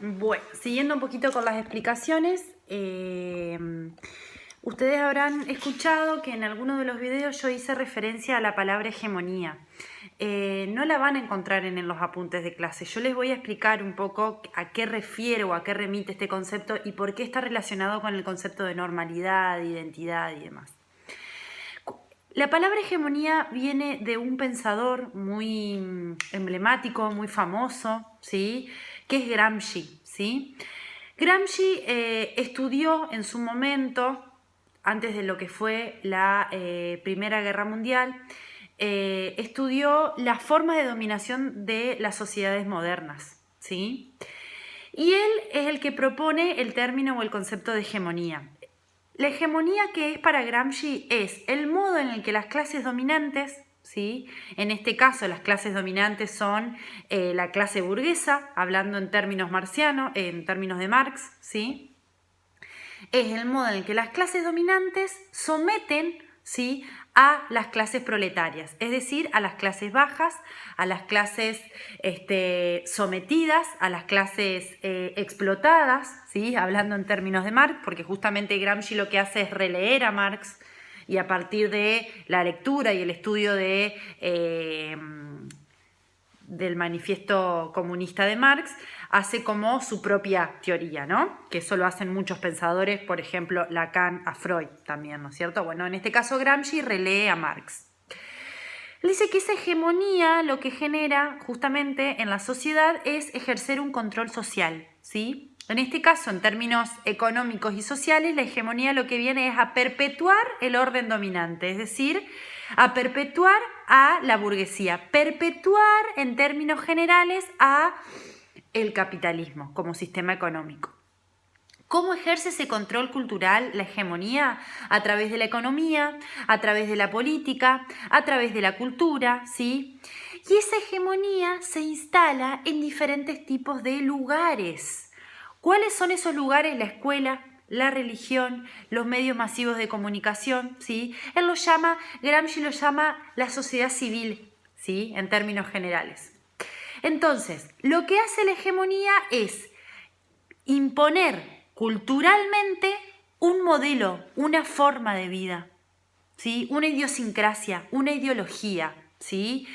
Bueno, siguiendo un poquito con las explicaciones, ustedes habrán escuchado que en algunos de los videos yo hice referencia a la palabra hegemonía. No la van a encontrar en los apuntes de clase. Yo les voy a explicar un poco a qué refiere o a qué remite este concepto y por qué está relacionado con el concepto de normalidad, de identidad y demás. La palabra hegemonía viene de un pensador muy emblemático, muy famoso, ¿sí? Que es Gramsci, ¿sí? Gramsci estudió en su momento, antes de lo que fue la Primera Guerra Mundial, estudió las formas de dominación de las sociedades modernas, ¿sí? Y él es el que propone el término o el concepto de hegemonía. La hegemonía que es para Gramsci es el modo en el que las clases dominantes, ¿sí? En este caso las clases dominantes son la clase burguesa, hablando en términos marxianos, en términos de Marx, ¿sí? Es el modo en el que las clases dominantes someten, ¿sí?, a las clases proletarias, es decir, a las clases bajas, a las clases sometidas, a las clases explotadas, ¿sí?, hablando en términos de Marx, porque justamente Gramsci lo que hace es releer a Marx y a partir de la lectura y el estudio del manifiesto comunista de Marx, hace como su propia teoría, ¿no? Que eso lo hacen muchos pensadores, por ejemplo, Lacan a Freud también, ¿no es cierto? Bueno, en este caso Gramsci relee a Marx. Él dice que esa hegemonía lo que genera justamente en la sociedad es ejercer un control social, ¿sí? En este caso, en términos económicos y sociales, la hegemonía lo que viene es a perpetuar el orden dominante, es decir, a perpetuar a la burguesía, perpetuar en términos generales a el capitalismo como sistema económico. ¿Cómo ejerce ese control cultural la hegemonía? A través de la economía, a través de la política, a través de la cultura, ¿sí? Y esa hegemonía se instala en diferentes tipos de lugares. ¿Cuáles son esos lugares? La escuela, la religión, los medios masivos de comunicación, ¿sí? Gramsci lo llama la sociedad civil, ¿sí?, en términos generales. Entonces, lo que hace la hegemonía es imponer culturalmente un modelo, una forma de vida, ¿sí?, una idiosincrasia, una ideología, ¿sí?,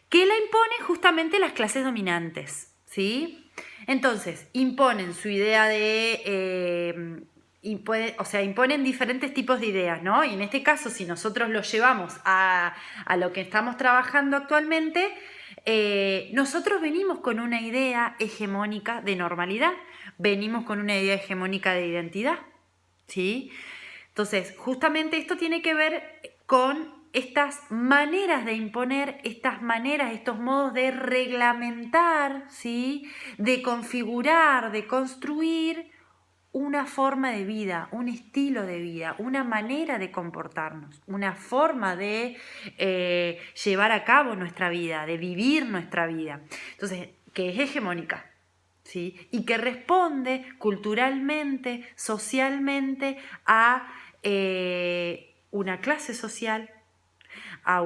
que la impone justamente las clases dominantes, ¿sí? Entonces, imponen su idea de... imponen diferentes tipos de ideas, ¿no? Y en este caso, si nosotros lo llevamos a lo que estamos trabajando actualmente, nosotros venimos con una idea hegemónica de normalidad, venimos con una idea hegemónica de identidad, ¿sí? Entonces, justamente esto tiene que ver con estas maneras de imponer, estas maneras, estos modos de reglamentar, ¿sí?, de configurar, de construir una forma de vida, un estilo de vida, una manera de comportarnos, una forma de llevar a cabo nuestra vida, de vivir nuestra vida. Entonces, que es hegemónica, ¿sí?, y que responde culturalmente, socialmente a una clase social, a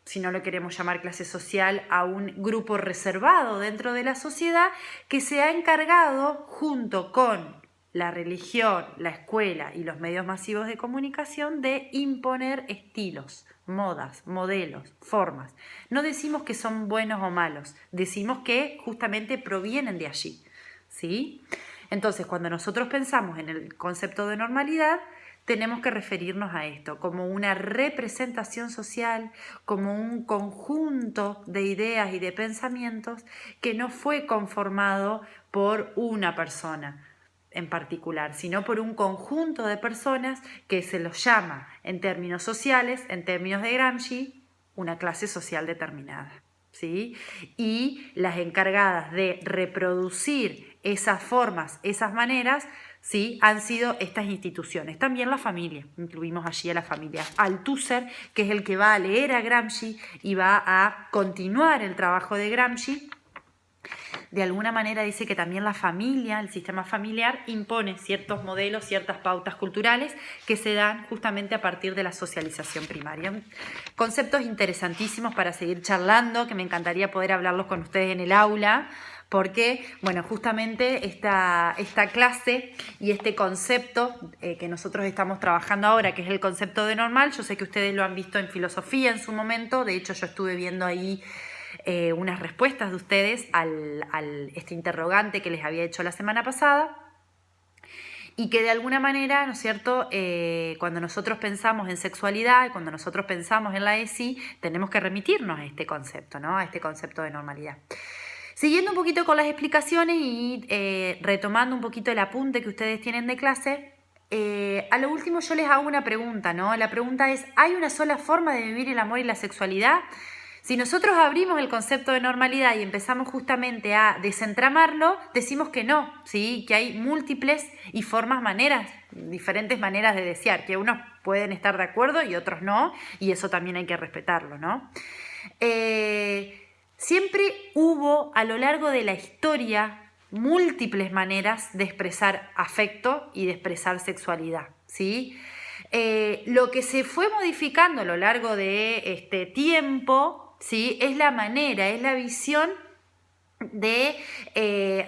si no lo queremos llamar clase social, a un grupo reservado dentro de la sociedad que se ha encargado, junto con la religión, la escuela y los medios masivos de comunicación, de imponer estilos, modas, modelos, formas. No decimos que son buenos o malos, decimos que justamente provienen de allí, ¿sí? Entonces, cuando nosotros pensamos en el concepto de normalidad, tenemos que referirnos a esto como una representación social, como un conjunto de ideas y de pensamientos que no fue conformado por una persona en particular, sino por un conjunto de personas que se los llama en términos sociales, en términos de Gramsci, una clase social determinada, ¿sí? Y las encargadas de reproducir esas formas, esas maneras, ¿sí?, han sido estas instituciones. También la familia, incluimos allí a la familia Althusser, que es el que va a leer a Gramsci y va a continuar el trabajo de Gramsci. De alguna manera dice que también la familia, el sistema familiar, impone ciertos modelos, ciertas pautas culturales que se dan justamente a partir de la socialización primaria. Conceptos interesantísimos para seguir charlando, que me encantaría poder hablarlos con ustedes en el aula, Porque, bueno, justamente esta clase y este concepto que nosotros estamos trabajando ahora, que es el concepto de normal, yo sé que ustedes lo han visto en filosofía en su momento, de hecho yo estuve viendo ahí unas respuestas de ustedes al este interrogante que les había hecho la semana pasada. Y que de alguna manera, ¿no es cierto?, cuando nosotros pensamos en sexualidad, cuando nosotros pensamos en la ESI, tenemos que remitirnos a este concepto, ¿no?, a este concepto de normalidad. Siguiendo un poquito con las explicaciones y retomando un poquito el apunte que ustedes tienen de clase, a lo último yo les hago una pregunta, ¿no? La pregunta es, ¿hay una sola forma de vivir el amor y la sexualidad? Si nosotros abrimos el concepto de normalidad y empezamos justamente a desentramarlo, decimos que no, ¿sí? Que hay múltiples y diferentes maneras de desear, que unos pueden estar de acuerdo y otros no, y eso también hay que respetarlo, ¿no? Siempre hubo a lo largo de la historia múltiples maneras de expresar afecto y de expresar sexualidad, ¿sí? Lo que se fue modificando a lo largo de este tiempo, ¿sí?, es la manera, es la visión de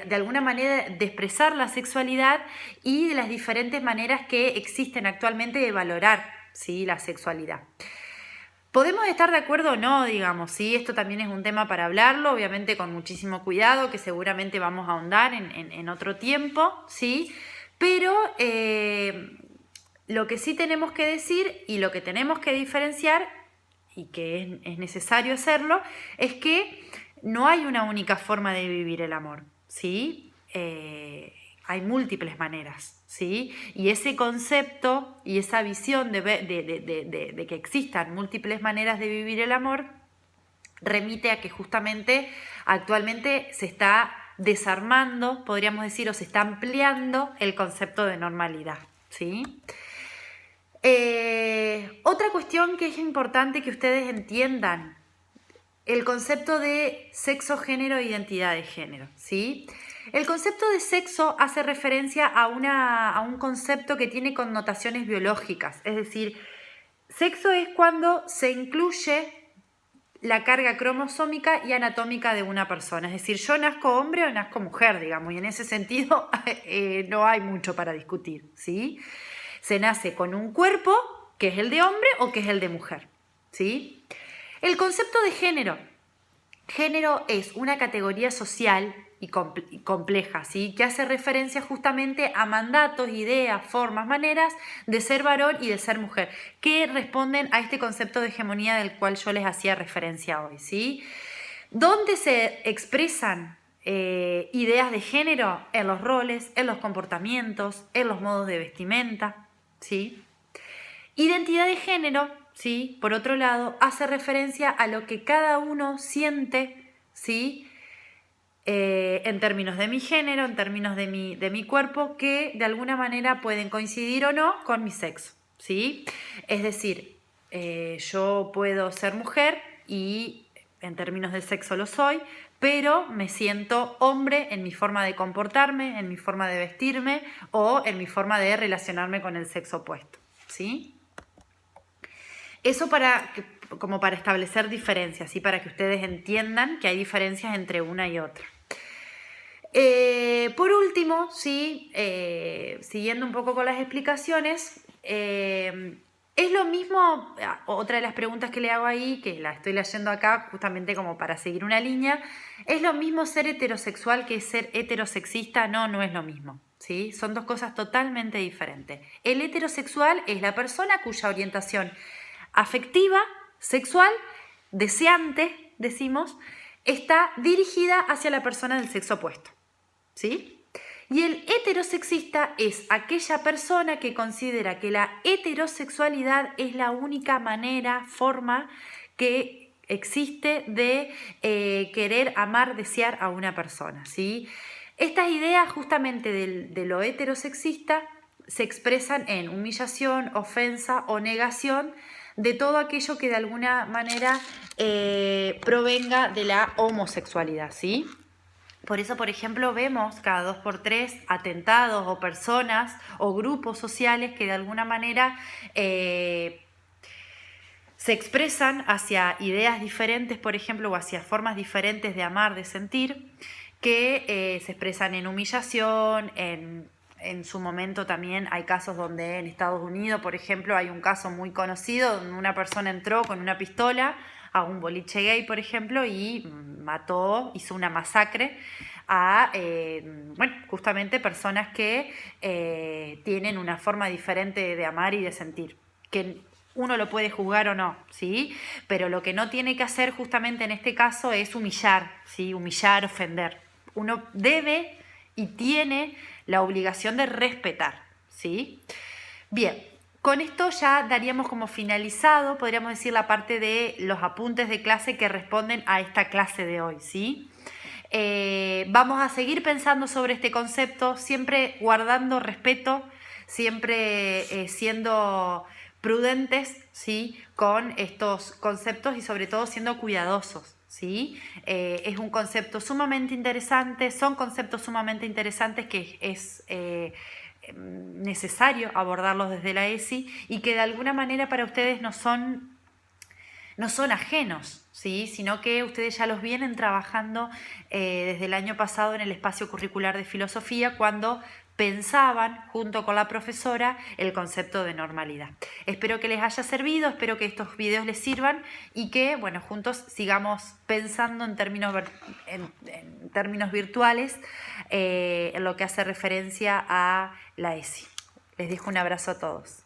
alguna manera de expresar la sexualidad y de las diferentes maneras que existen actualmente de valorar, ¿sí?, la sexualidad. Podemos estar de acuerdo o no, digamos, ¿sí? Esto también es un tema para hablarlo, obviamente con muchísimo cuidado, que seguramente vamos a ahondar en otro tiempo, ¿sí? Pero lo que sí tenemos que decir y lo que tenemos que diferenciar, y que es necesario hacerlo, es que no hay una única forma de vivir el amor, ¿sí? Hay múltiples maneras, ¿sí? Y ese concepto y esa visión de que existan múltiples maneras de vivir el amor remite a que justamente actualmente se está desarmando, podríamos decir, o se está ampliando el concepto de normalidad, ¿sí? Otra cuestión que es importante que ustedes entiendan, el concepto de sexo, género e identidad de género, ¿sí? El concepto de sexo hace referencia a un concepto que tiene connotaciones biológicas, es decir, sexo es cuando se incluye la carga cromosómica y anatómica de una persona, es decir, yo nazco hombre o nazco mujer, digamos, y en ese sentido no hay mucho para discutir, ¿sí? Se nace con un cuerpo que es el de hombre o que es el de mujer, ¿sí? El concepto de género. Género es una categoría social y compleja, ¿sí?, que hace referencia justamente a mandatos, ideas, formas, maneras de ser varón y de ser mujer, que responden a este concepto de hegemonía del cual yo les hacía referencia hoy, ¿sí? ¿Dónde se expresan ideas de género? En los roles, en los comportamientos, en los modos de vestimenta, ¿sí? Identidad de género, ¿sí?, por otro lado, hace referencia a lo que cada uno siente, ¿sí?, en términos de mi género, en términos de mi cuerpo, que de alguna manera pueden coincidir o no con mi sexo, ¿sí? Es decir, yo puedo ser mujer y en términos de sexo lo soy, pero me siento hombre en mi forma de comportarme, en mi forma de vestirme o en mi forma de relacionarme con el sexo opuesto, ¿sí? Eso como para establecer diferencias, ¿sí?, para que ustedes entiendan que hay diferencias entre una y otra. Por último, ¿sí?, siguiendo un poco con las explicaciones, es lo mismo, otra de las preguntas que le hago ahí, que la estoy leyendo acá justamente como para seguir una línea, ¿es lo mismo ser heterosexual que ser heterosexista? No, no es lo mismo, ¿sí? Son dos cosas totalmente diferentes. El heterosexual es la persona cuya orientación afectiva, sexual, deseante, decimos, está dirigida hacia la persona del sexo opuesto, ¿sí? Y el heterosexista es aquella persona que considera que la heterosexualidad es la única manera, forma que existe de querer, amar, desear a una persona, ¿sí? Estas ideas justamente de lo heterosexista se expresan en humillación, ofensa o negación de todo aquello que de alguna manera provenga de la homosexualidad, ¿sí? Por eso, por ejemplo, vemos cada 2x3 atentados o personas o grupos sociales que de alguna manera se expresan hacia ideas diferentes, por ejemplo, o hacia formas diferentes de amar, de sentir, que se expresan en humillación, en su momento también hay casos donde en Estados Unidos, por ejemplo, hay un caso muy conocido donde una persona entró con una pistola a un boliche gay, por ejemplo, y hizo una masacre a, justamente personas que tienen una forma diferente de amar y de sentir, que uno lo puede juzgar o no, ¿sí? Pero lo que no tiene que hacer justamente en este caso es humillar, ¿sí? Humillar, ofender. Uno debe y tiene la obligación de respetar, ¿sí? Bien, con esto ya daríamos como finalizado, podríamos decir, la parte de los apuntes de clase que responden a esta clase de hoy, ¿sí? Vamos a seguir pensando sobre este concepto, siempre guardando respeto, siempre siendo prudentes, ¿sí? Con estos conceptos y sobre todo siendo cuidadosos, ¿sí? Es un concepto sumamente interesante, son conceptos sumamente interesantes que es necesario abordarlos desde la ESI y que de alguna manera para ustedes no son ajenos, ¿sí? Sino que ustedes ya los vienen trabajando desde el año pasado en el espacio curricular de filosofía cuando pensaban junto con la profesora el concepto de normalidad. Espero que les haya servido, espero que estos videos les sirvan y que, bueno, juntos sigamos pensando en términos virtuales en lo que hace referencia a la ESI. Les dejo un abrazo a todos.